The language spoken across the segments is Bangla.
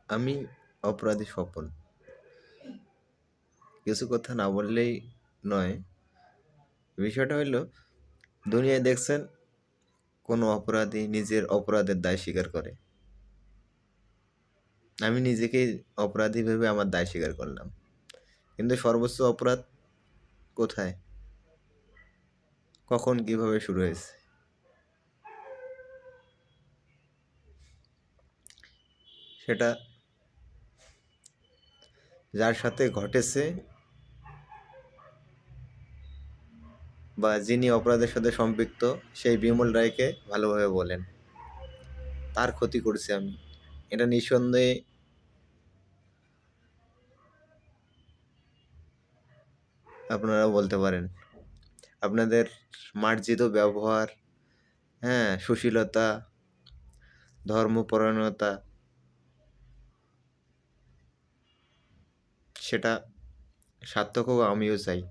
আমি অপরাধী স্বপন। কিছু কথা না বললেই নয়। বিষয়টা হইল, দুনিয়ায় দেখছেন কোনো অপরাধী নিজের অপরাধের দায় স্বীকার করে? আমি নিজেকেই অপরাধী ভেবে আমার দায় স্বীকার করলাম। কিন্তু সর্বোচ্চ অপরাধ কোথায়, কখন, কিভাবে শুরু হয়েছে? সেটা যার সাথে ঘটেছে বা যিনি অপরাধের সাথে সম্পৃক্ত, সেই বিমল রায়কে ভালোভাবে বলেন। তার ক্ষতি করছি আমি, এটা নিঃসন্দেহে আপনারা বলতে পারেন। আপনাদের মার্জিত ব্যবহার, হ্যাঁ, সুশীলতা, ধর্মপরায়ণতা, সেটা সার্থক হোক, আমিও চাই।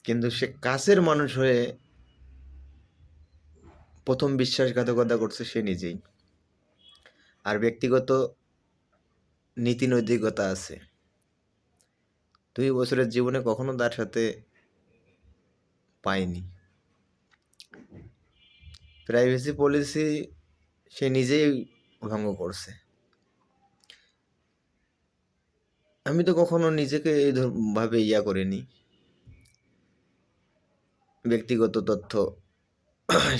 কিন্তু সে কাছের মানুষ হয়ে প্রথম বিশ্বাসঘাতকতা করছে সে নিজেই। আর ব্যক্তিগত নীতি নৈতিকতা আছে। 2 বছরের জীবনে কখনো তার সাথে পাইনি। প্রাইভেসি পলিসি সে নিজেই ভঙ্গ করছে। আমি তো কখনো নিজেকে এই ভাবে করিনি, ব্যক্তিগত তথ্য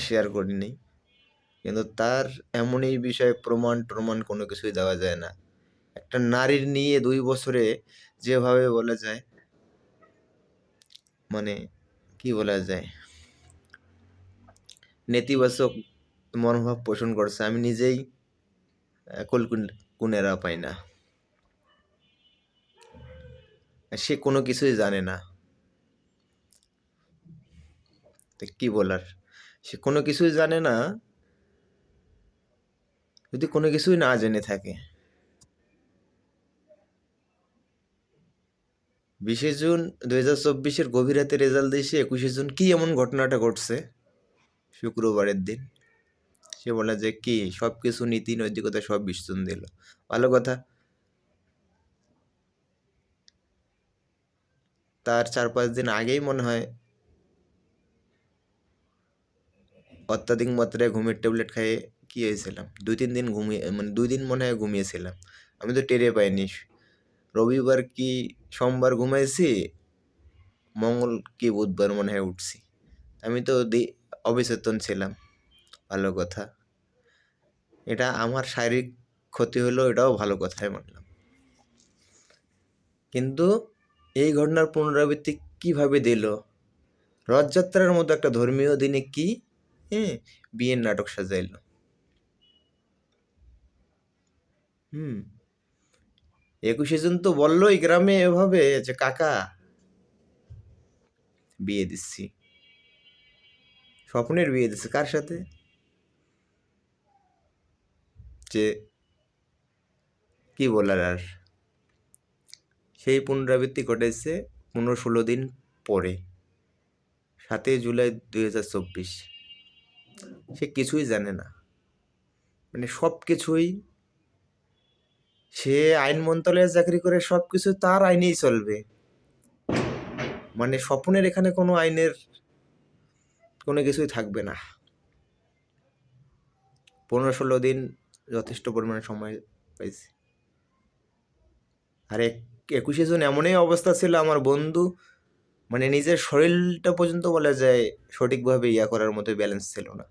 শেয়ার করিনি। কিন্তু তার এমন এই বিষয়ে প্রমাণ কোনো কিছুই দেওয়া যায় না। একটা নারীর নিয়ে 2 বছরে যেভাবে বলা যায়, মানে কি বলা যায়, নেতিবাচক মনোভাব পোষণ করছে, আমি নিজেই কুনেরা পাই না। সে কোনো কিছুই জানে না, তো কি বলার? সে কোনো কিছুই জানে না। যদি কোনো কিছুই না জেনে থাকে, 20 জুন 2024 গভীর রাতে রেজাল্ট দিয়েছে, 21 জুন কি এমন ঘটনাটা ঘটছে শুক্রবারের দিন? সে বলে যে কি সবকিছু নীতি নৈতিকতা সব বিসর্জন দিল। ভালো কথা, তার 4-5 দিন আগেই মনে হয় অত্যাধিক মাত্রায় ঘুমের ট্যাবলেট খেয়ে কি হয়েছিলাম, 2-3 দিন ঘুমিয়ে, মানে 2 দিন মনে হয় ঘুমিয়েছিলাম। আমি তো টেরে পাইনি। রবিবার কি সোমবার ঘুমাইছি, মঙ্গল কি বুধবার মনে হয় উঠছি। আমি তো অবচেতন ছিলাম। ভালো কথা, এটা আমার শারীরিক ক্ষতি হলো, এটাও ভালো কথাই মানলাম। কিন্তু এই ঘটনার পুনরাবৃত্তি কিভাবে দিল? রথযাত্রার মতো একটা ধর্মীয় দিনে কি বিয়ের নাটক সাজাইল। 21 জুন তো বললোই গ্রামে এভাবে যে কাকা বিয়ে দিচ্ছি। স্বপ্নের বিয়ে দিচ্ছে কার সাথে? যে কি বলার আর। সেই পুনরাবৃত্তি ঘটেছে 15-16 দিন পরে, 7 জুলাই 2024। সে কিছুই জানে না, মানে সব কিছুই, সে আইন মন্ত্রণালয়ে চাকরি করে, সব কিছু তার আইনেই চলবে। মানে স্বপনের এখানে কোনো আইনের কোনো কিছুই থাকবে না। 15-16 দিন যথেষ্ট পরিমাণে সময় পাইছি। আর 21 জন এমনই অবস্থা ছিল, আমার বন্ধু মানে নিজের শরীরটা পর্যন্ত বলা যায় সঠিকভাবে করার মতো ব্যালেন্স ছিল না।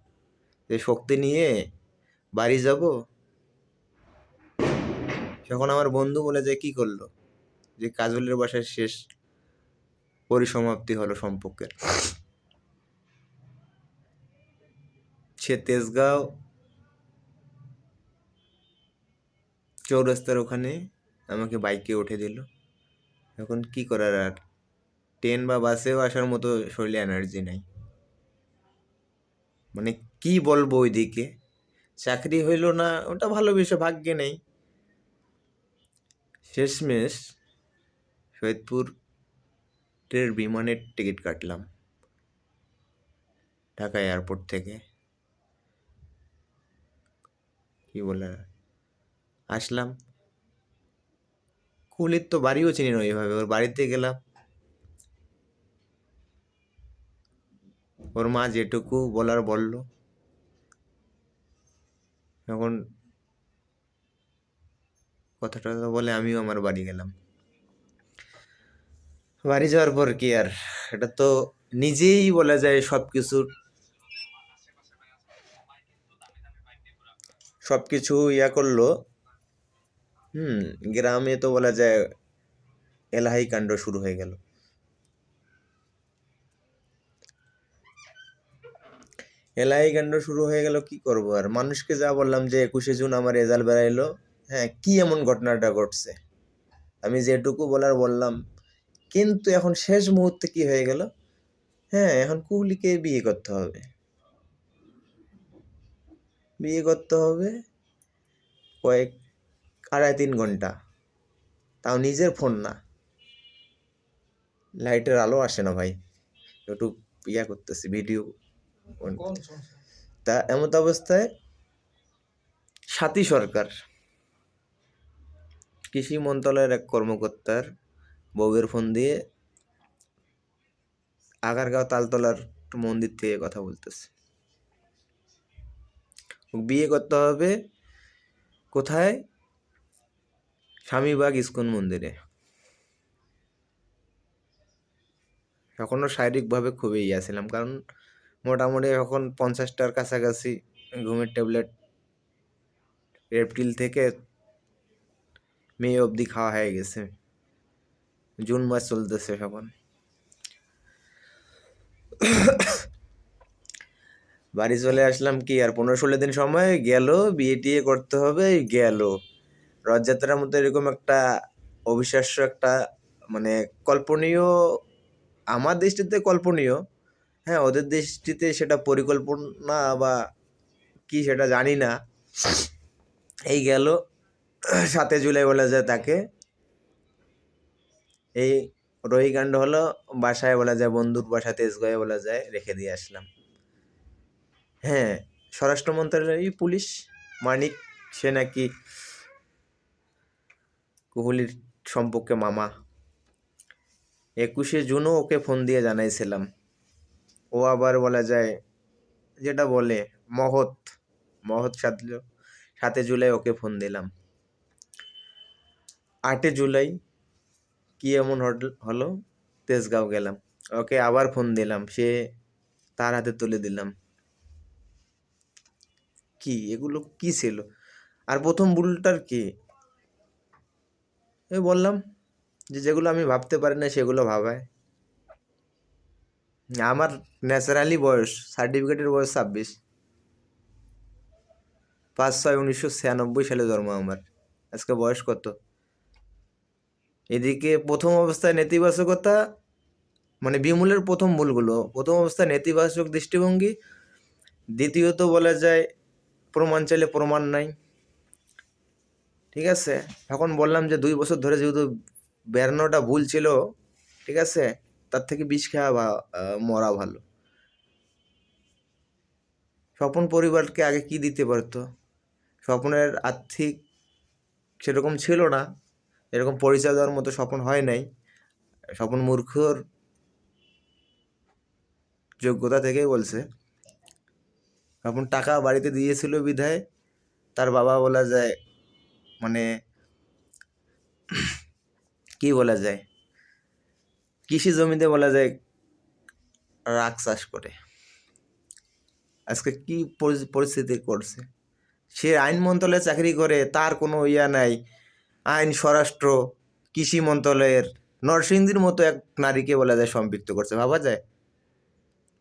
যে শক্তি নিয়ে বাড়ি যাব, যখন আমার বন্ধু বলে যে কি করলো, যে কাজলের বাসায় শেষ পরিসমাপ্তি হলো সম্পর্কের। সে তেজগাঁও চৌরাস্তার ওখানে আমাকে বাইকে উঠে দিল। এখন কি করার আর, ট্রেন বা বাসেও আসার মতো শরীরে এনার্জি নাই। মানে কি বলবো, ওইদিকে চাকরি হইল না, ওটা ভালো বিষয়, ভাগ্যে নেই। শেষমেশ সৈয়দপুরের বিমানের টিকিট কাটলাম ঢাকা এয়ারপোর্ট থেকে। কি বলে, আসলাম। কুলির তো বাড়িও চিনি না ওইভাবে, ওর বাড়িতে গেলাম। ওর মা যেটুকু বলার বললো। এখন কথাটা বলে আমিও আমার বাড়ি গেলাম। বাড়ি যাওয়ার পর কি আর, এটা তো নিজেই বলা যায় সবকিছু ইয়া করলো। গ্রামে তো বলা যায় এলাহি কাণ্ড শুরু হয়ে গেল। এলাহি কাণ্ড শুরু হয়ে গেল, কি করবো আর। মানুষকে যা বললাম যে 21শে জুন আমার রেজাল্ট বেরাইলো, হ্যাঁ কি এমন ঘটনাটা ঘটছে, আমি যেটুকু বলার বললাম। কিন্তু এখন শেষ মুহূর্তে কি হয়ে গেল, হ্যাঁ এখন কুবলিকে বিয়ে করতে হবে। কয়েক 2.5-3 ঘন্টা, তাও নিজের ফোন না, লাইটের আলো আসে না ভাই, একটু ইয়া করতেছি ভিডিও। তা এমত অবস্থায় সাথী সরকার, কৃষি মন্ত্রণালয়ের এক কর্মকর্তার বউয়ের ফোন দিয়ে আগারগাঁও তালতলার মন্দির থেকে কথা বলতেছে। বিয়ে করতে হবে কোথায়, স্বামীবাগ ইস্কন মন্দিরে। তখনও শারীরিকভাবে খুবই ছিলাম, কারণ মোটামুটি এখন 50টার কাছাকাছি ঘুমের ট্যাবলেট এপ্রিল থেকে মে অবধি খাওয়া হয়ে গেছে। জুন মাস চলতেছে এখন। বাড়ি চলে আসলাম, কি আর 15-16 দিন সময় গেল, বিয়ে টিয়ে করতে হবে গেল। রথযাত্রার মধ্যে এরকম একটা অবিশ্বাস্য একটা মানে কল্পনীয়, আমার দৃষ্টিতে কল্পনীয়, হ্যাঁ ওদের দৃষ্টিতে সেটা পরিকল্পনা বা কি সেটা জানি না। এই গেল 7 জুলাই বলা যায় তাকে, এই রহিকাণ্ড হলো বাসায় বলা যায়, বন্ধুর বাসা তেজগাঁয়ে বলা যায়, রেখে দিয়ে আসলাম। হ্যাঁ স্বরাষ্ট্র মন্ত্রণালয় পুলিশ মানিক, সে নাকি কোহলির সম্পর্কে মামা। 21শে জুনও ওকে ফোন দিয়ে জানাইছিলাম। ও আবার বলা যায় যেটা বলে মহৎ 7 জুলাই ওকে ফোন দিলাম। 8 জুলাই কি এমন হলো, তেজগাঁও গেলাম, ওকে আবার ফোন দিলাম, সে তার হাতে তুলে দিলাম। কি এগুলো কি ছিল? আর প্রথম ভুলটার কি, এই বললাম যে যেগুলো আমি ভাবতে পারি না সেগুলো ভাবায়। আমার ন্যাচারালি বয়স, সার্টিফিকেটের বয়স 26, 5/6/1996 সালে জন্ম আমার। আজকে বয়স কত? এদিকে প্রথম অবস্থায় নেতিবাচকতা, মানে বিমূলের প্রথম ভুলগুলো, প্রথম অবস্থায় নেতিবাচক দৃষ্টিভঙ্গি, দ্বিতীয়ত বলা যায় প্রমাণ চাইলে প্রমাণ নাই। ঠিক আছে, এখন বললাম যে 2 বছর ধরে যেহেতু 52টা ভুল ছিল, ঠিক আছে, তার থেকে বিষ খাওয়া মরা ভালো। স্বপন পরিবারকে আগে কি দিতে পারতো, স্বপনের আর্থিক সেরকম ছিল না, এরকম পরিচয় দেওয়ার মতো স্বপন হয় নাই। স্বপন মূর্খর যোগ্যতা থেকেই বলছে। স্বপন টাকা বাড়িতে দিয়েছিল বিধায় তার বাবা বলা যায় মানে কি বলা যায়, কৃষি জমিতে বলা যায় রাখ চাষ করে। আজকে কি পরিস্থিতি করছে, সে আইন মন্ত্রণালয়ে চাকরি করে, তার কোনো ইয়া নাই। আইন, স্বরাষ্ট্র, কৃষি মন্ত্রণালয়ের নরসিংদীর মতো এক নারীকে বলা যায় সম্পৃক্ত করছে, ভাবা যায়।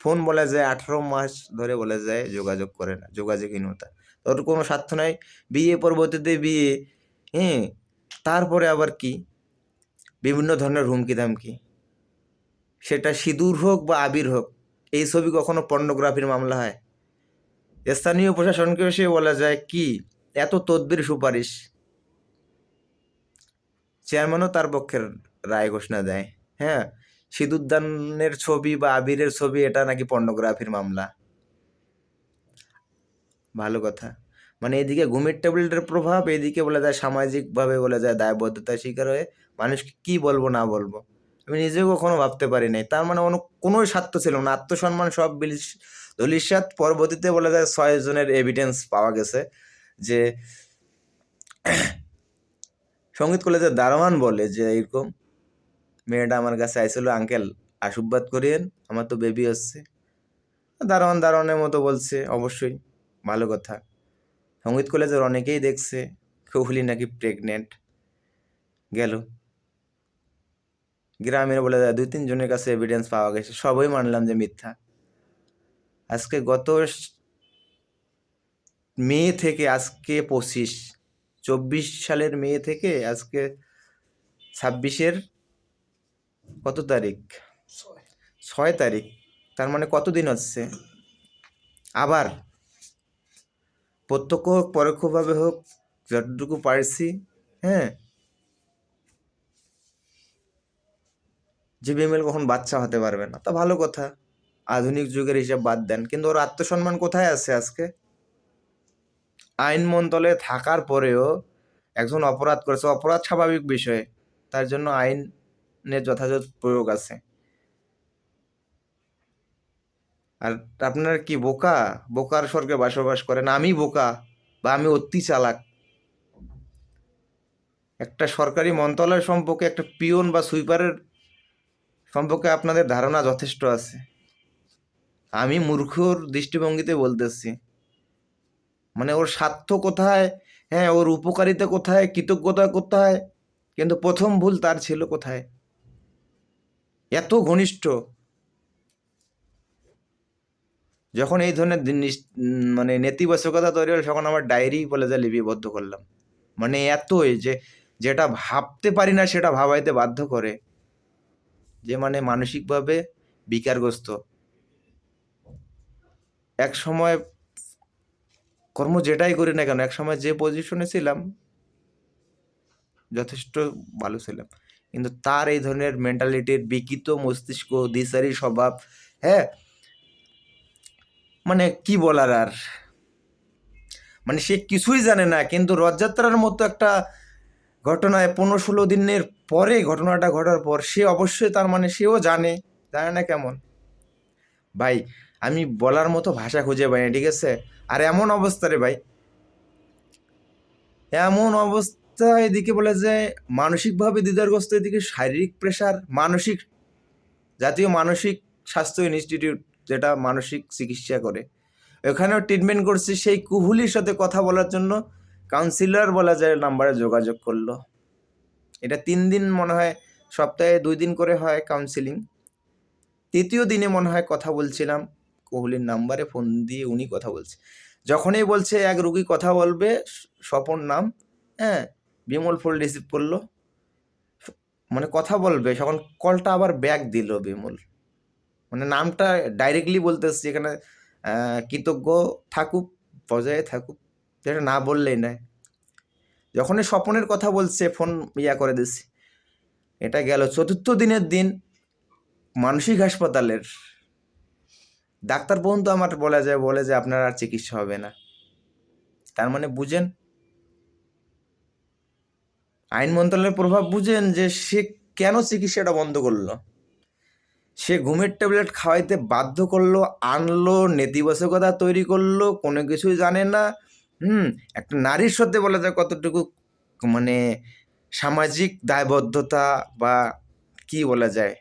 ফোন বলা যায় 18 মাস ধরে বলা যায় যোগাযোগ করে না, যোগাযোগহীনতা। তোর কোনো স্বার্থ নাই, বিয়ে পরবর্তীতে বিয়ে, হ্যাঁ তারপরে আবার কি বিভিন্ন ধরনের হুমকি ধামকি, সেটা সিঁদুর হোক বা আবির হোক। এই ছবি কখনো পর্নোগ্রাফির মামলা হয়? স্থানীয় প্রশাসনকে সে বলা যায় কি এত তদবির সুপারিশ, চেয়ারম্যানও তার পক্ষের রায় ঘোষণা দেয়। হ্যাঁ সিঁদুরদানের ছবি বা আবিরের ছবি, এটা নাকি পর্নোগ্রাফির মামলা। ভালো কথা, মানে এদিকে ঘুমের ট্যাবলেটের প্রভাব, এদিকে বলা যায় সামাজিকভাবে বলা যায় দায়বদ্ধতার শিকার হয়ে মানুষকে কি বলবো না বলবো আমি নিজেও কখনো ভাবতে পারি নাই। তার মানে কোনো স্বার্থ ছিল না, আত্মসম্মান সব ধলিস্বাদ। পরবর্তীতে বলা যায় 6 জনের এভিডেন্স পাওয়া গেছে যে সঙ্গীত কলেজের দারোয়ান বলে যে এরকম মেয়েটা আমার কাছে আইছিল, আঙ্কেল আশীর্বাদ করিয়েন, আমার তো বেবি হচ্ছে। দারোয়ানের মতো বলছে, অবশ্যই ভালো কথা। সঙ্গীত কলেজের অনেকেই দেখছে কোহলি নাকি প্রেগনেন্ট। গেল গ্রামের বলে যায় 2-3 জনের কাছে এভিডেন্স পাওয়া গেছে, সবই মানলাম যে মিথ্যা। আজকে গত মে থেকে আজকে 24 সালের মে থেকে আজকে 26-এর কত তারিখ, 6 তারিখ, তার মানে কতদিন হচ্ছে। আবার প্রত্যক্ষ হোক পরোক্ষভাবে হোক যতটুকু পারছি, হ্যাঁ, যে বিমেল কখন বাচ্চা হতে পারবে না, তা ভালো কথা, আধুনিক যুগের হিসাব বাদ দেন, কিন্তু ওর আত্মসম্মান কোথায় আছে আজকে? আইন মন্ত্রণালয়ে থাকার পরেও একজন অপরাধ করেছে, অপরাধ স্বাভাবিক বিষয়, তার জন্য আইনের যথাযথ প্রয়োগ আছে। আর আপনার কি বোকার স্বর্গে বসবাস করেন? আমি বোকা বা আমি অতি চালাক? একটা সরকারি মন্ত্রণালয় সম্পর্কে, একটা পিয়ন বা সুইপারের সম্পর্কে আপনাদের ধারণা যথেষ্ট আছে। আমি মূর্খর দৃষ্টিভঙ্গিতে বলতেছি, মানে ওর স্বার্থ কোথায়, হ্যাঁ, ওর উপকারিতা কোথায়, কৃতজ্ঞতা কোথায়, কিন্তু প্রথম ভুল তার ছিল কোথায়? এত ঘনিষ্ঠ, যখন এই ধরনের মানে নেতিবাচকতা তৈরি হল, তখন আমার ডায়েরি বলে যা লিপিবদ্ধ করলাম। মানে এতই যে যেটা ভাবতে পারি না সেটা ভাবাইতে বাধ্য করে, যে মানে মানসিকভাবে বিকারগ্রস্ত। এক সময় কর্ম যেটাই করি না কেন, এক সময় যে পজিশনে ছিলাম যথেষ্ট ভালো ছিলাম, কিন্তু তার এই ধরনের মেন্টালিটির বিকৃত মস্তিষ্ক, দ্বিচারী স্বভাব, হ্যাঁ, মানে কি বলার আর, মানে সে কিছুই জানে না, কিন্তু রথযাত্রার মতো একটা ঘটনায় 15-16 দিনের পরে ঘটনাটা ঘটার পর সে অবশ্যই, তার মানে সেও জানে না কেমন ভাই, আমি বলার মতো ভাষা খুঁজে পাই না, ঠিক আছে। আর এমন অবস্থা রে ভাই, এমন অবস্থা, এদিকে বলে যে মানসিকভাবে দ্বিধাগ্রস্ত, এদিকে শারীরিক প্রেশার, জাতীয় মানসিক স্বাস্থ্য ইনস্টিটিউট যেটা মানসিক চিকিৎসা করে, ওখানেও ট্রিটমেন্ট করছি। সেই কুহুলির সাথে কথা বলার জন্য কাউন্সিলর বলা যায় নাম্বারে যোগাযোগ করলো। এটা 3 দিন মনে হয়, সপ্তাহে 2 দিন করে হয় কাউন্সিলিং। 3য় দিনে মনে হয় কথা বলছিলাম, কোহলির নাম্বারে ফোন দিয়ে উনি কথা বলছে। যখনই বলছে এক রুগী কথা বলবে, স্বপন নাম, হ্যাঁ, বিমল ফোন রিসিভ করলো, মানে কথা বলবে, তখন কলটা আবার ব্যাক দিল বিমল, মানে নামটা ডাইরেক্টলি বলতেছি এখানে, কৃতজ্ঞ থাকুক, বজায় থাকুক, যেটা না বললেই নয়। যখনই স্বপনের কথা বলছে ফোন করে দিছি। এটা গেল 4র্থ দিনের দিন, মানসিক হাসপাতালের ডাক্তার পর্যন্ত আমার বলে যে আপনার আর চিকিৎসা হবে না। তার মানে বুঝেন আইন মন্ত্রণালয়ের প্রভাব, বুঝেন যে সে কেন চিকিৎসাটা বন্ধ করলো। সে ঘুমের ট্যাবলেট খাওয়াইতে বাধ্য করলো, আনলো, নেতিবাচকতা তৈরি করলো, কোনো কিছুই জানে না। একটা নারীর সাথে বলা যায় কতটুকু মানে সামাজিক দায়বদ্ধতা বা কি বলা যায়,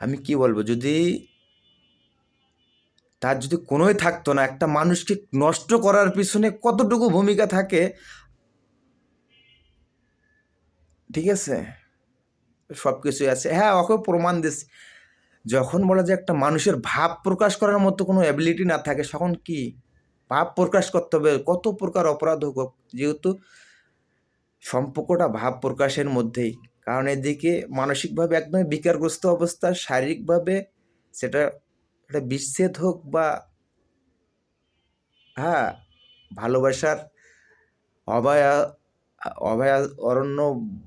আমি কি বলবো, যদি তার যদি কোনোই থাকতো না, একটা মানুষকে নষ্ট করার পিছনে কতটুকু ভূমিকা থাকে, ঠিক আছে, সব কিছুই আছে। হ্যাঁ, ওকে প্রমাণ দিচ্ছে। যখন বলা যায় একটা মানুষের ভাব প্রকাশ করার মতো কোনো অ্যাবিলিটি না থাকে, তখন কি ভাব প্রকাশ করতে হবে, কত প্রকার অপরাধ হোক, যেহেতু সম্পর্কটা ভাব প্রকাশের মধ্যেই। কারণ এদিকে মানসিকভাবে একদমই বিকারগ্রস্ত অবস্থা, শারীরিকভাবে সেটা একটা বিচ্ছেদ হোক বা হ্যাঁ ভালোবাসার অবয়া অভয় অরণ্য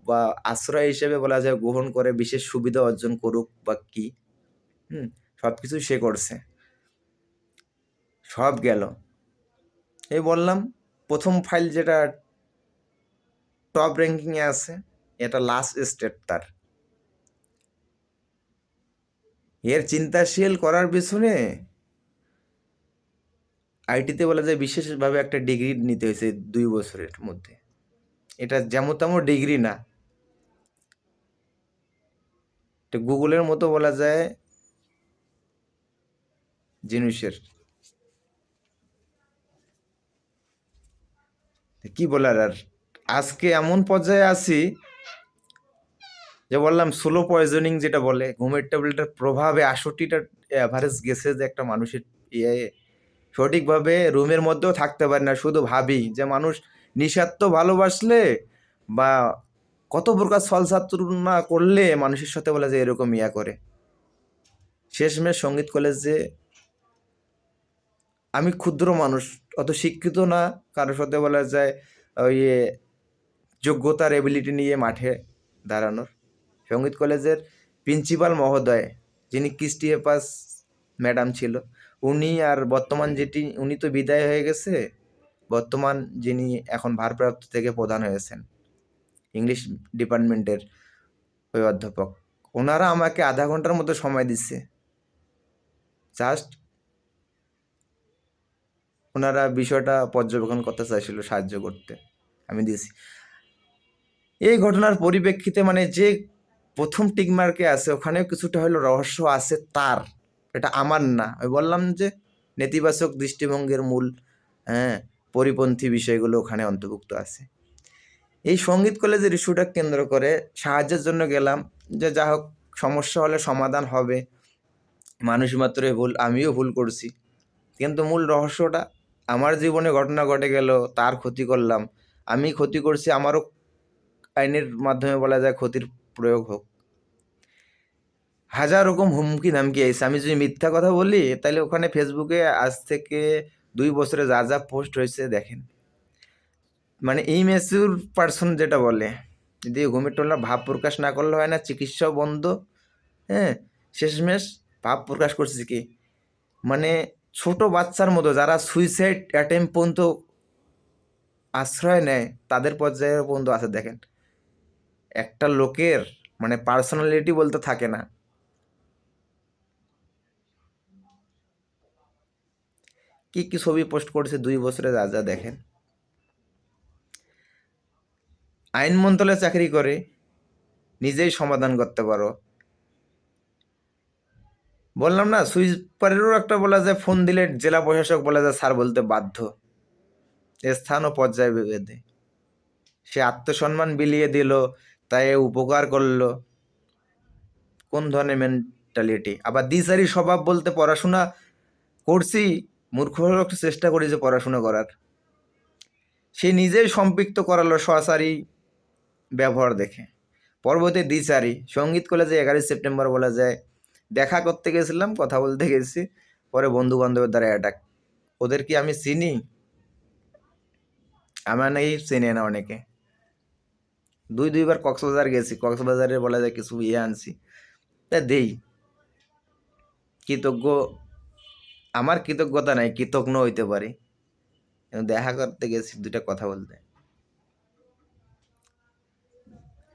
বা আশ্রয় হিসেবে বলা যায় গ্রহণ করে বিশেষ সুবিধা অর্জন করুক বা কি, সবকিছু সে করছে, সব গেল। এই বললাম প্রথম ফাইল যেটা টপ র্যাঙ্কিংয়ে আছে, এটা লাস্ট স্টেট তার। এর চিন্তাশীল করার পিছনে আইটিতে বলা যায় বিশেষভাবে একটা ডিগ্রি নিতে হয়েছে 2 বছরের মধ্যে। এটা যেমন তেমন ডিগ্রি না, এটা গুগলের মতো বলা যায় জিনিসের। কি বলার আর, আজকে এমন পর্যায়ে আছি যে বললাম স্লো পয়জনিং যেটা বলে, ঘুমের ট্যাবলেটের প্রভাবে 68টা অ্যাভারেজ গেছে যে একটা মানুষের ইয়ে সঠিকভাবে রুমের মধ্যেও থাকতে পারে না। শুধু ভাবি যে মানুষ নিঃস্বার্থ ভালোবাসলে বা কত প্রকার ছলচাতুরী করলে মানুষের সাথে বলা যায় এরকম ইয়া করে। শেষমেশ সঙ্গীত কলেজে আমি ক্ষুদ্র মানুষ, অত শিক্ষিত না, কারোর সাথে বলা যায় ওই যোগ্যতার এবিলিটি নিয়ে মাঠে দাঁড়ানোর। সঙ্গীত কলেজের প্রিন্সিপাল মহোদয়, যিনি কৃষ্টি হেপাস ম্যাডাম ছিল, উনি আর বর্তমান উনি তো বিদায় হয়ে গেছে, বর্তমান যিনি এখন ভারপ্রাপ্ত থেকে প্রধান হয়েছেন ইংলিশ ডিপার্টমেন্টের ওই অধ্যাপক, ওনারা আমাকে আধা ঘন্টার মতো সময় দিচ্ছে। জাস্ট ওনারা বিষয়টা পর্যবেক্ষণ করতে চাইছিল, সাহায্য করতে, আমি দিয়েছি। এই ঘটনার পরিপ্রেক্ষিতে মানে যে প্রথম টিকমার্কে আছে ওখানেও কিছুটা হলো রহস্য আছে তার, এটা আমার না। আমি বললাম যে নেতিবাচক দৃষ্টিভঙ্গির মূল পরিপন্থী বিষয়গুলো ওখানে অন্তর্ভুক্ত আছে। এই সঙ্গীত কলেজের ইস্যুটা কেন্দ্র করে সাহায্যের জন্য গেলাম, যে যা হোক সমস্যা হলে সমাধান হবে, মানুষ মাত্রই ভুল, আমিও ভুল করছি, কিন্তু মূল রহস্যটা আমার জীবনে ঘটনা ঘটে গেল, তার ক্ষতি করলাম, আমি ক্ষতি করছি, আমারও আইনের মাধ্যমে বলা যায় ক্ষতির প্রয়োগ হোক। হাজার রকম হুমকি ধামকি আইছে। আমি যদি মিথ্যা কথা বলি তাহলে ওখানে ফেসবুকে আজ থেকে 2 বছরে যা যা পোস্ট হয়েছে দেখেন, মানে ইমেচিউর পার্সন যেটা বলে, যদি ঘুমের টোলা ভাব প্রকাশ না করলে হয় না, চিকিৎসাও বন্ধ। শেষমেশ ভাব প্রকাশ করছে কি, মানে ছোট বাচ্চার মতো যারা সুইসাইড অ্যাটেম্প পর্যন্ত আশ্রয় নেয় তাদের পর্যায়ে পর্যন্ত আছে। দেখেন একটা লোকের মানে পার্সোনালিটি বলতে থাকে না। কি কি ছবি পোস্ট করেছে 2 বছরে যা যা দেখেন। আইন মন্ত্রণালয়ে চাকরি করে, নিজেই সমাধান করতে পারো। বললাম না, সুইপারেরও একটা বলা যায় ফোন দিলে জেলা প্রশাসক বলা যায় স্যার বলতে বাধ্য, স্থান ও পর্যায় ভেদে। সে আত্মসম্মান বিলিয়ে দিল, তাই উপকার করলো, কোন ধরনের মেন্টালিটি। আবার দ্বিচারি স্বভাব বলতে পড়াশোনা করছি, মূর্খ হলেও একটু চেষ্টা করি যে পড়াশোনা করার, সে নিজেই সম্পৃক্ত করালো সহচারী ব্যবহার দেখে। পরবর্তী দ্বিচারি সঙ্গীত কলেজে 11 সেপ্টেম্বর বলা যায় দেখা করতে গেছিলাম, কথা বলতে গেছি, পরে বন্ধু বান্ধবের দ্বারা অ্যাটাক। ওদের কি আমি চিনি? আমার নাকি চেনে না অনেকে। 2-2বার কক্সবাজার গেছি, কক্সবাজারে বলা যায় কিছু আনছি, তা দেই কৃতজ্ঞ, আমার কৃতজ্ঞতা নাই, কৃতজ্ঞ হইতে পারি, দেখা করতে গেছি 2টা কথা বলতে।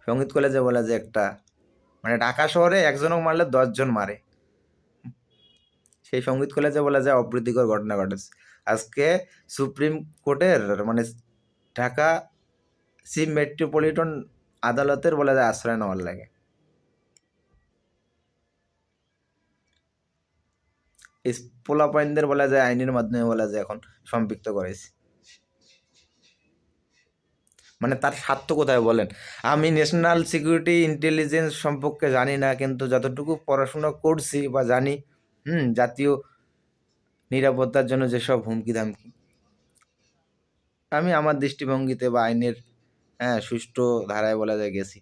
সঙ্গীত কলেজে বলা যায় একটা মানে ঢাকা শহরে একজনও মারলে 10 জন মারে, সেই সঙ্গীত কলেজে বলা যায় অপ্রীতিকর ঘটনা ঘটেছে। আজকে সুপ্রিম কোর্টের মানে ঢাকা চিফ মেট্রোপলিটন আদালতের বলা যায় আশ্রয় নেওয়ার লাগে। এই পোলাপাইনদের বলা যায় আইনের মাধ্যমে বলা যায় এখন সম্পৃক্ত করেছে। মানে তার স্বার্থ কোথায় বলেন? আমি ন্যাশনাল সিকিউরিটি ইন্টেলিজেন্স সম্পর্কে জানি না, কিন্তু যতটুকু পড়াশোনা করছি বা জানি, জাতীয় নিরাপত্তার জন্য যেসব হুমকি ধামকি, আমি আমার দৃষ্টিভঙ্গিতে বা আইনের সুষ্ঠু ধারায় বলা যায় গেছি।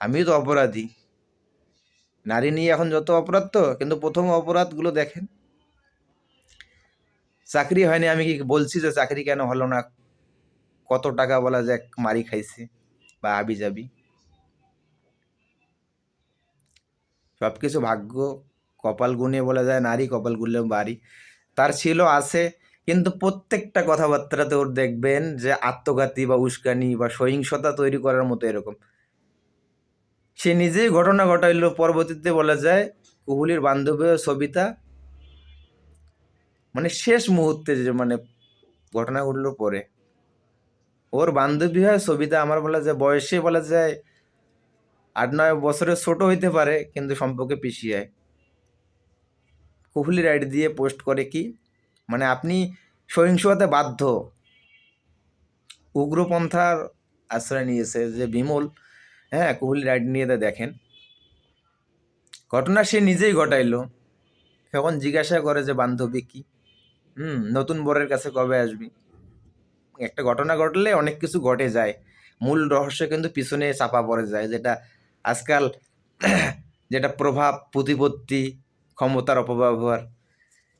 আমিও তো অপরাধী, নারী নিয়ে এখন যত অপরাধ, তো কিন্তু প্রথম অপরাধগুলো দেখেন, চাকরি হয়নি, আমি কি বলছি যে চাকরি কেন হলো না, কত টাকা বলা যায় মারি খাইছি। বা হাবিজাবি। সব কিছু ভাগ্য, কপাল গুনে বলা যায় নারী, কপাল গুনলে বাড়ি। তার ছিল, আছে, কিন্তু প্রত্যেকটা কথাবার্তাতে ওর দেখবেন যে আত্মঘাতী বা উস্কানি বা সহিংসতা তৈরি করার মতো এরকম। সে নিজেই ঘটনা ঘটাইল। পরবর্তীতে বলা যায় কুহুলির বান্ধবী সবিতা মানে শেষ মুহূর্তে যে মানে ঘটনা ঘটলো পরে, ওর বান্ধবী হয় সবিতা, আমার বলা যায় বয়সে বলা যায় 8-9 বছরের ছোট হইতে পারে, কিন্তু সম্পর্কে পিছিয়ে। কুহুলির আইডি দিয়ে পোস্ট করে কি মানে আপনি সহিংস হতে বাধ্য। উগ্রপন্থার আশ্রয় নিয়েছে যে বিমল, হ্যাঁ, কুহুলির আইডি নিয়ে দেখেন ঘটনা সে নিজেই ঘটাইলো। তখন জিজ্ঞাসা করে যে বান্ধবী কি, নতুন বরের কাছে কবে আসবি। একটা ঘটনা ঘটলে অনেক কিছু ঘটে যায়, মূল রহস্য কিন্তু পিছনে চাপা পড়ে যায়, যেটা আজকাল যেটা প্রভাব, প্রতিপত্তি, ক্ষমতার অপব্যবহার।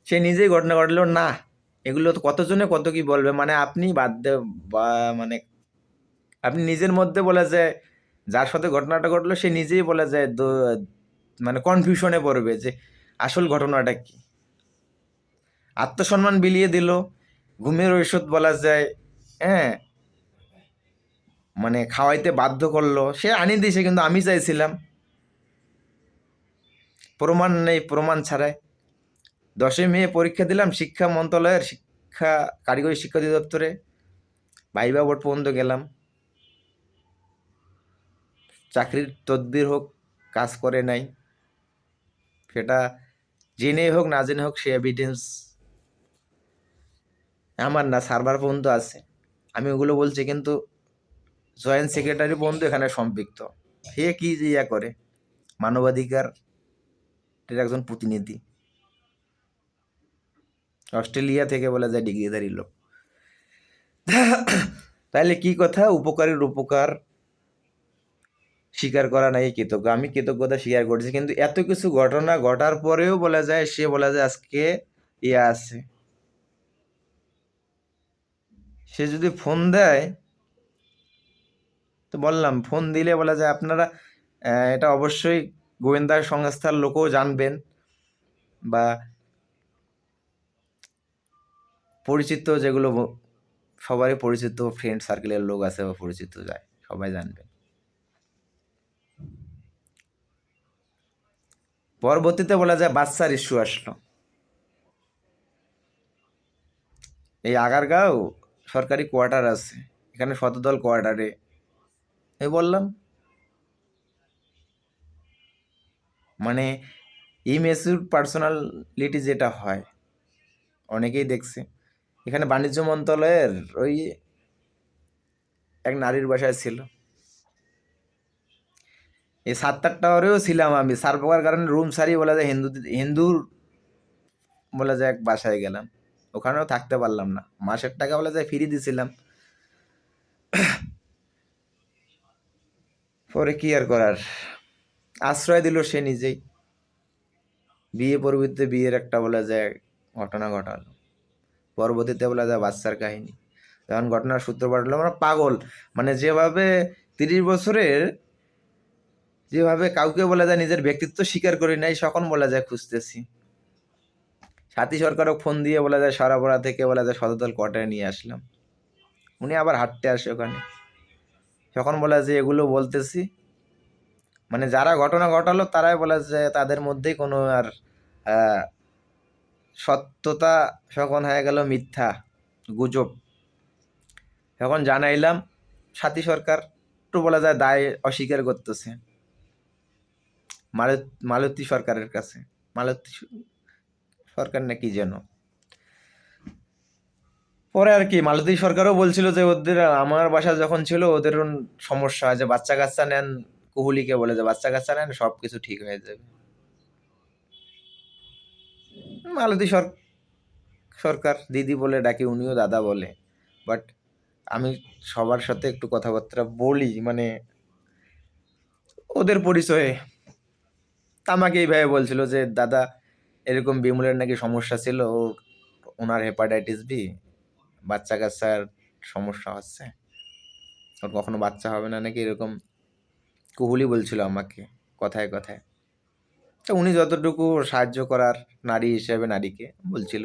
সে নিজেই ঘটনা ঘটলো না, এগুলো তো কতজনে কত কি বলবে, মানে আপনি বাদ দে বা মানে আপনি নিজের মধ্যে বলা যায় যার সাথে ঘটনাটা ঘটলো সে নিজেই বলা যায় মানে কনফিউশনে পড়বে যে আসল ঘটনাটা কি। আত্মসম্মান বিলিয়ে দিল, ঘুমের ঔষধ বলা যায়, হ্যাঁ, মানে খাওয়াইতে বাধ্য করলো। সে আনি দিয়েছে কিন্তু আমি চাইছিলাম, প্রমাণ নেই, প্রমাণ ছাড়াই। 10ই মে পরীক্ষা দিলাম শিক্ষা মন্ত্রণালয়ের কারিগরি শিক্ষা অধিদপ্তরে, ভাইবা বোর্ড পর্যন্ত গেলাম। চাকরির তদবির হোক, কাজ করে নাই, সেটা জেনে হোক না জেনে হোক, সে এভিডেন্স আমার না, সার্ভার পর্যন্ত আছে। আমি ওগুলো বলছি, কিন্তু জয়েন্ট সেক্রেটারি পর্যন্ত এখানে সম্পৃক্ত। সে কি ইয়া করে, মানবাধিকার একজন প্রতিনিধি, অস্ট্রেলিয়া থেকে বলা যায় ডিগ্রিধারী লোক। তাহলে কি কথা, উপকারীর উপকার স্বীকার করা নাই কৃতজ্ঞ। আমি কৃতজ্ঞতা স্বীকার করছি, কিন্তু এত কিছু ঘটনা ঘটার পরেও বলা যায় সে বলা যায় আজকে ইয়ে আছে। সে যদি ফোন দেয় তো বললাম, ফোন দিলে বলা যায় আপনারা এটা অবশ্যই গোয়েন্দা সংস্থার লোকও জানবেন, বা পরিচিত যেগুলো সবারই পরিচিত ফ্রেন্ড সার্কেলের লোক আছে বা পরিচিত যায়, সবাই জানবেন। পরবর্তীতে বলা যায় বাচ্চার ইস্যু আসলো। এই আগারগাঁও সরকারি কোয়ার্টার আছে, এখানে শতদল কোয়ার্টারে এই বললাম মানে ইমেচিউর পার্সোনালিটি যেটা হয় অনেকেই দেখছে। এখানে বাণিজ্য মন্ত্রণালয়ের ওই এক নারীর বাসায় ছিল, এই 7-8 টাওয়ারেও ছিলাম আমি, সার পাওয়ার কারণে রুম সারিয়ে বলা যায় হিন্দুর বলা যায় এক বাসায় গেলাম, ওখানেও থাকতে পারলাম না, মাসের টাকা বলা যায় ফিরিয়ে দিয়েছিলাম। পরে কি আর করার, আশ্রয় দিল সে নিজেই। বিয়ে পরবর্তীতে বিয়ের একটা বলা যায় ঘটনা ঘটালো, পরবর্তীতে বলা যায় বাচ্চার কাহিনী। যখন ঘটনার সূত্রপাত হলো, আমরা পাগল, মানে যেভাবে 30 বছরের যেভাবে কাউকে বলা যায় নিজের ব্যক্তিত্ব স্বীকার করি নাই, তখন বলা যায় খুঁজতেছি। সাথী সরকারও ফোন দিয়ে বলা যায় সরাবরা থেকে বলা যায় শতদল কোয়ার্টারে নিয়ে আসলাম, উনি আবার হাঁটতে আসে ওখানে। তখন বলা যায় এগুলো বলতেছি, মানে যারা ঘটনা ঘটালো তারাই বলা যায় তাদের মধ্যেই কোনো আর সত্যতা তখন হয়ে গেল মিথ্যা, গুজব। এখন জানাইলাম সাথী সরকার একটু বলা যায় দায় অস্বীকার করতেছে মালতী সরকারের কাছে, মালতী সরকার নাকি যেন। পরে আর কি মালতী সরকারও বলছিল যে ওদের আমার বাসা যখন ছিল ওদের সমস্যা হয় যে বাচ্চা কাচ্চা নেন, কুহুলিকে বলে যে বাচ্চা কাচ্চা নেন সব কিছু ঠিক হয়ে যাবে। মালতী সরকার দিদি বলে ডাকি, উনিও দাদা বলে, বাট আমি সবার সাথে একটু কথাবার্তা বলি, মানে ওদের পরিচয়ে। আমাকে এইভাবে বলছিল যে দাদা এরকম বিমলের নাকি সমস্যা ছিল, ওনার হেপাটাইটিস বি, বাচ্চা কাচ্চার সমস্যা হচ্ছে, ওর কখনো বাচ্চা হবে না নাকি, এরকম কুহুলি বলছিল আমাকে কথায় কথায়। তো উনি যতটুকু সাহায্য করার নারী হিসেবে নারীকে বলছিল,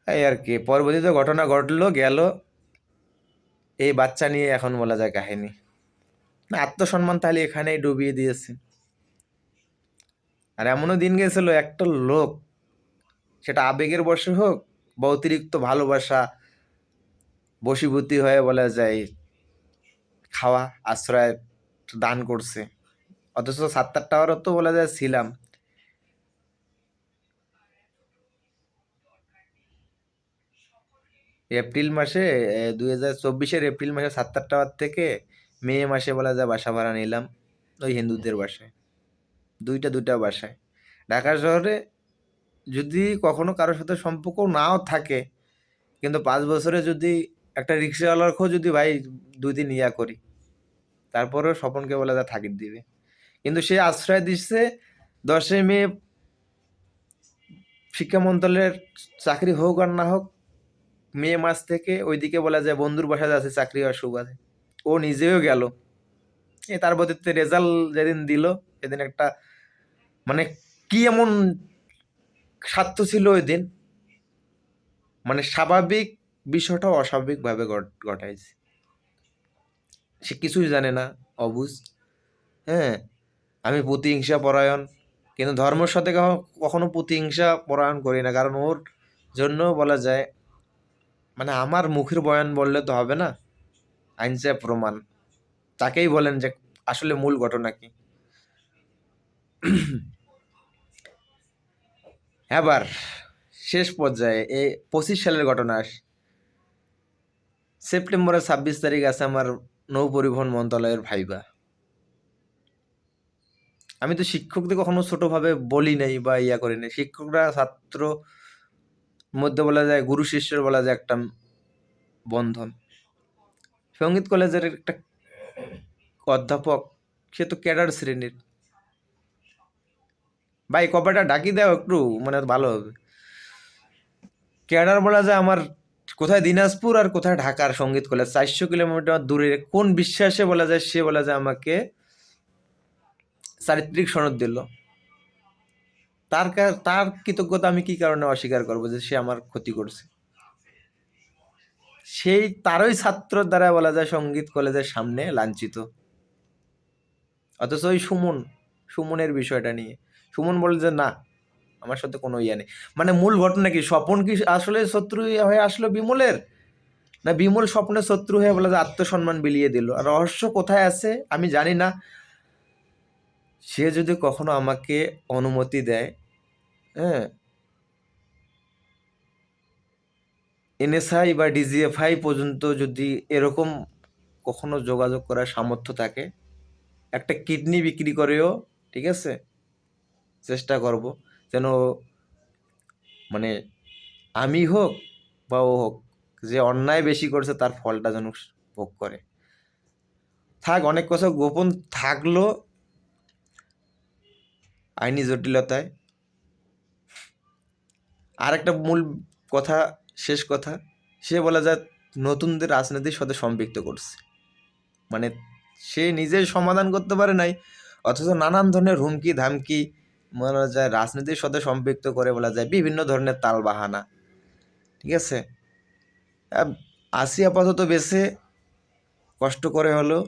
এই আর কি। পরবর্তীতে ঘটনা ঘটলো গেল, এই বাচ্চা নিয়ে এখন বলা যায় কাহিনী। না, আত্মসম্মান তাহলে এখানেই ডুবিয়ে দিয়েছে। আর এমনও দিন গেছিল, একটা লোক, সেটা আবেগের বশে হোক বা অতিরিক্ত ভালোবাসা বশীভূতি হয়ে বলা যায় খাওয়া আশ্রয় দান করছে, অথচ ৭ টাওয়ারও তো বলা যায় ছিলাম। এপ্রিল মাসে 2024-এর এপ্রিল মাসে ৭ টাওয়ার থেকে মে মাসে বলা যায় বাসা ভাড়া নিলাম ওই হিন্দুদের বাসায়, দুইটা বাসায়। ঢাকা শহরে যদি কখনো কারোর সাথে সম্পর্ক নাও থাকে, কিন্তু 5 বছরে যদি একটা রিক্সাওয়ালার যদি ভাই 2 দিন ইয়া করি, তারপরেও স্বপনকে বলা যায় থাকির দিবে। কিন্তু সে আশ্রয় দিচ্ছে 10 মে, শিক্ষা মন্ত্রণালয়ের চাকরি হোক আর না হোক, মে মাস থেকে ওইদিকে বলা যায় বন্ধুর বাসায় আছে চাকরি হওয়ার সুবাদে, ও নিজেও গেল। তার পদ্ধতিতে রেজাল্ট যেদিন দিল সেদিন একটা মানে কি এমন স্বার্থ ছিল ওই দিন, মানে স্বাভাবিক বিষয়টা অস্বাভাবিকভাবে ঘটাইছে। সে কিছুই জানে না, অবুঝ। হ্যাঁ, আমি প্রতিহিংসা পরায়ণ, কিন্তু ধর্মের সাথে কখনো প্রতিহিংসা পরায়ণ করি না, কারণ ওর জন্য বলা যায় মানে আমার মুখের বয়ান বললে তো হবে না, আইনসে প্রমাণ। তাকেই বলেন যে আসলে মূল ঘটনা কি। এবার শেষ পর্যায়ে এই 25 সালের ঘটনা আস। সেপ্টেম্বরের 26 তারিখ আছে আমার নৌ পরিবহন মন্ত্রণালয়ের ভাইবা। আমি তো শিক্ষকদের কখনো ছোটভাবে বলি নাই বা ইয়া করি নাই। শিক্ষকরা ছাত্র মধ্যে বলা যায় গুরু শিষ্যের বলা যায় একটা বন্ধন। সঙ্গীত কলেজের একটা অধ্যাপক, সে তো ক্যাডার শ্রেণীর। ভাই কপাটা ঢাকি দাও একটু, মানে ভালো হবে। ক্যাডার বলা যায় আমার কোথায় দিনাজপুর আর কোথায় ঢাকার সঙ্গীত কলেজ, 400 কিলোমিটার দূরে। কোন বিশ্বাসে বলা যায় সে বলা যায় আমাকে চারিত্রিক সনদ দিল। তার কৃতজ্ঞতা আমি কি কারণে অস্বীকার করবো যে সে আমার ক্ষতি করছে। সেই তারই ছাত্র দ্বারা বলা যায় সঙ্গীত কলেজের সামনে লাঞ্ছিত। অথচ ওই সুমনের বিষয়টা নিয়ে সুমন বলে যে না, আমার সাথে কোনো ইয়া নেই। মানে মূল ঘটনা কি, স্বপন কি আসলে শত্রু হয়ে আসলো বিমলের, না বিমল স্বপ্নের শত্রু হয়ে বলে যে আত্মসম্মান বিলিয়ে দিল। আর রহস্য কোথায় আছে আমি জানি না। সে যদি কখনো আমাকে অনুমতি দেয়, হ্যাঁ, এনএসআই বা ডিজিএফআই পর্যন্ত যদি এরকম কখনো যোগাযোগ করার সামর্থ্য থাকে, একটা কিডনি বিক্রি করেও, ঠিক আছে, চেষ্টা করব যেন মানে আমি হোক বা ও হোক, যে অন্যায় বেশি করছে তার ফলটা যেন ভোগ করে। থাক, অনেক কথা গোপন থাকলো আইনি জটিলতায়। আর একটা মূল কথা, শেষ কথা, সে বলা যায় নতুনদের রাজনীতির সাথে সম্পৃক্ত করছে। মানে সে নিজেই সমাধান করতে পারে নাই, অথচ নানান ধরনের হুমকি ধামকি বলা যায় রাজনীতির সাথে সম্পৃক্ত করে বলা যায় বিভিন্ন ধরনের তাল বাহানা। ঠিক আছে, আসি আপাতত বেঁচে, কষ্ট করে হলো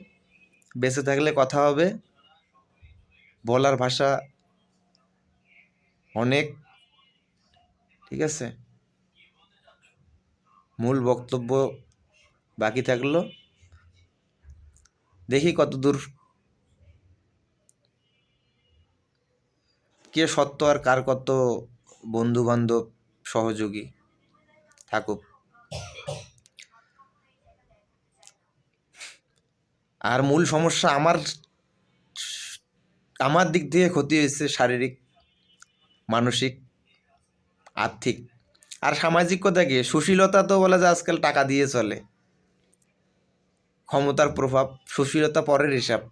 বেঁচে থাকলে কথা হবে। বলার ভাষা অনেক, ঠিক আছে, মূল বক্তব্য বাকি থাকলো। দেখি কতদূর কে সত্য আর কার কত বন্ধু বান্ধব সহযোগী থাকুক। আর মূল সমস্যা আমার দিক থেকে ক্ষতি হয়েছে শারীরিক, মানসিক, আর্থিক আর সামাজিক। কথা কি, সুশীলতা তো বলা যায় আজকাল টাকা দিয়ে চলে। ক্ষমতার প্রভাব, সুশীলতা পরের হিসাব।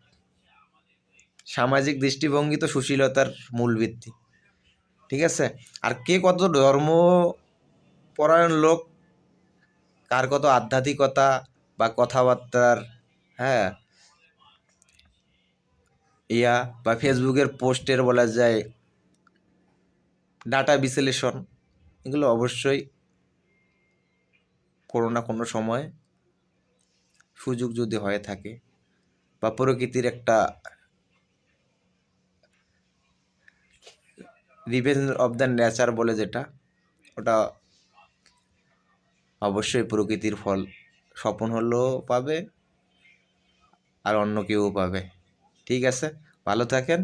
সামাজিক দৃষ্টিভঙ্গি তো সুশীলতার মূল ভিত্তি। ঠিক আছে, আর কে কত ধর্ম পরায়ণ লোক, কার কত আধ্যাত্মিকতা বা কথাবার্তার, হ্যাঁ, বা ফেসবুকের পোস্টের বলা যায় ডাটা বিশ্লেষণ, এগুলো অবশ্যই কোনো না কোনো সময় সুযোগ যদি হয়ে থাকে, বা প্রকৃতির একটা রিভেঞ্জ অফ দ্য নেচার বলে যেটা, ওটা অবশ্যই প্রকৃতির ফল স্বপন হলেও পাবে আর অন্য কেউ পাবে। ঠিক আছে, ভালো থাকেন।